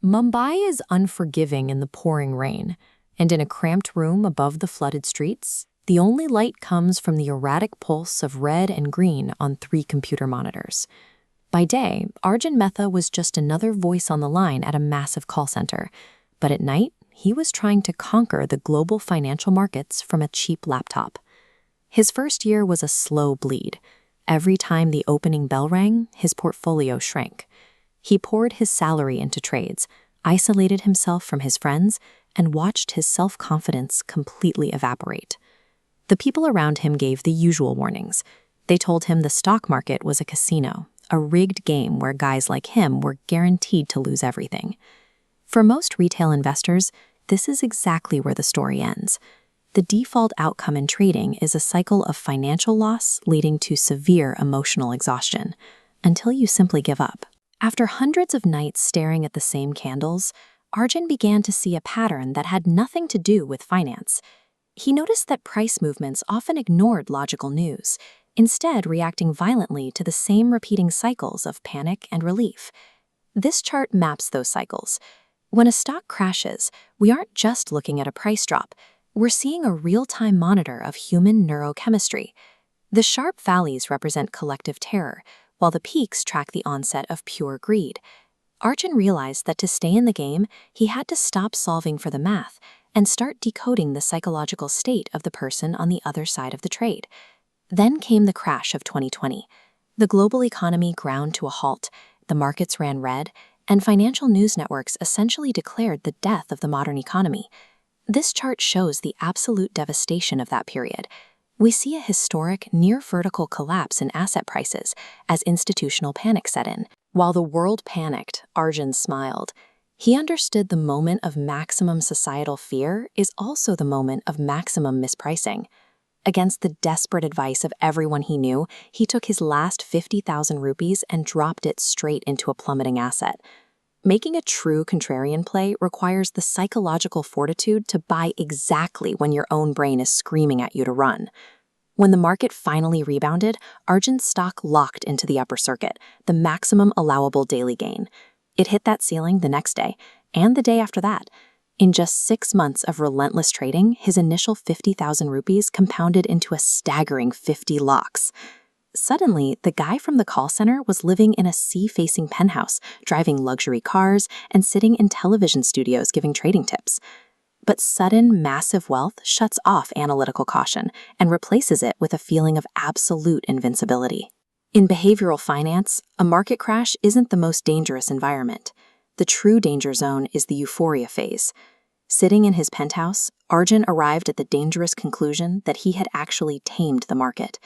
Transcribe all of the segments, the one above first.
Mumbai is unforgiving in the pouring rain, and in a cramped room above the flooded streets, the only light comes from the erratic pulse of red and green on 3 computer monitors. By day, Arjun Mehta was just another voice on the line at a massive call center, but at night, he was trying to conquer the global financial markets from a cheap laptop. His first year was a slow bleed. Every time the opening bell rang, his portfolio shrank. He poured his salary into trades, isolated himself from his friends, and watched his self-confidence completely evaporate. The people around him gave the usual warnings. They told him the stock market was a casino, a rigged game where guys like him were guaranteed to lose everything. For most retail investors, this is exactly where the story ends. The default outcome in trading is a cycle of financial loss leading to severe emotional exhaustion, until you simply give up. After hundreds of nights staring at the same candles, Arjun began to see a pattern that had nothing to do with finance. He noticed that price movements often ignored logical news, instead reacting violently to the same repeating cycles of panic and relief. This chart maps those cycles. When a stock crashes, we aren't just looking at a price drop. We're seeing a real-time monitor of human neurochemistry. The sharp valleys represent collective terror, while the peaks track the onset of pure greed. Arjun realized that to stay in the game, he had to stop solving for the math and start decoding the psychological state of the person on the other side of the trade. Then came the crash of 2020. The global economy ground to a halt, the markets ran red, and financial news networks essentially declared the death of the modern economy. This chart shows the absolute devastation of that period. We see a historic, near-vertical collapse in asset prices as institutional panic set in. While the world panicked, Arjun smiled. He understood the moment of maximum societal fear is also the moment of maximum mispricing. Against the desperate advice of everyone he knew, he took his last 50,000 rupees and dropped it straight into a plummeting asset. Making a true contrarian play requires the psychological fortitude to buy exactly when your own brain is screaming at you to run. When the market finally rebounded, Arjun's stock locked into the upper circuit, the maximum allowable daily gain. It hit that ceiling the next day, and the day after that. In just 6 months of relentless trading, his initial 50,000 rupees compounded into a staggering 50 lakhs. Suddenly, the guy from the call center was living in a sea-facing penthouse, driving luxury cars, and sitting in television studios giving trading tips. But sudden, massive wealth shuts off analytical caution and replaces it with a feeling of absolute invincibility. In behavioral finance, a market crash isn't the most dangerous environment. The true danger zone is the euphoria phase. Sitting in his penthouse, Arjun arrived at the dangerous conclusion that he had actually tamed the market.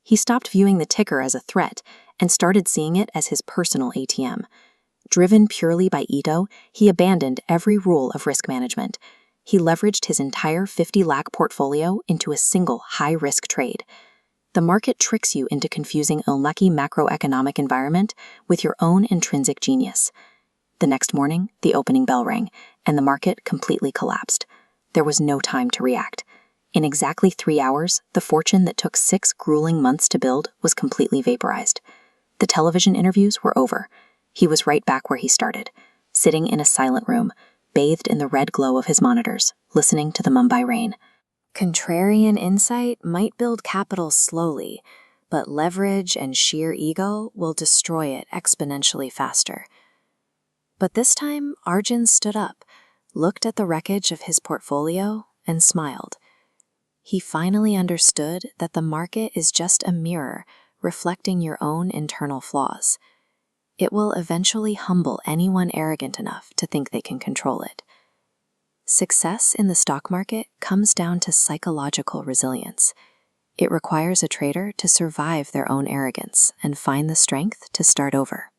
He stopped viewing the ticker as a threat and started seeing it as his personal ATM. Driven purely by ego, he abandoned every rule of risk management. He leveraged his entire 50 lakh portfolio into a single high-risk trade. The market tricks you into confusing a lucky macroeconomic environment with your own intrinsic genius. The next morning, the opening bell rang, and the market completely collapsed. There was no time to react. In exactly 3 hours, the fortune that took 6 grueling months to build was completely vaporized. The television interviews were over. He was right back where he started, sitting in a silent room, bathed in the red glow of his monitors, listening to the Mumbai rain. Contrarian insight might build capital slowly, but leverage and sheer ego will destroy it exponentially faster. But this time, Arjun stood up, looked at the wreckage of his portfolio, and smiled. He finally understood that the market is just a mirror reflecting your own internal flaws. It will eventually humble anyone arrogant enough to think they can control it. Success in the stock market comes down to psychological resilience. It requires a trader to survive their own arrogance and find the strength to start over.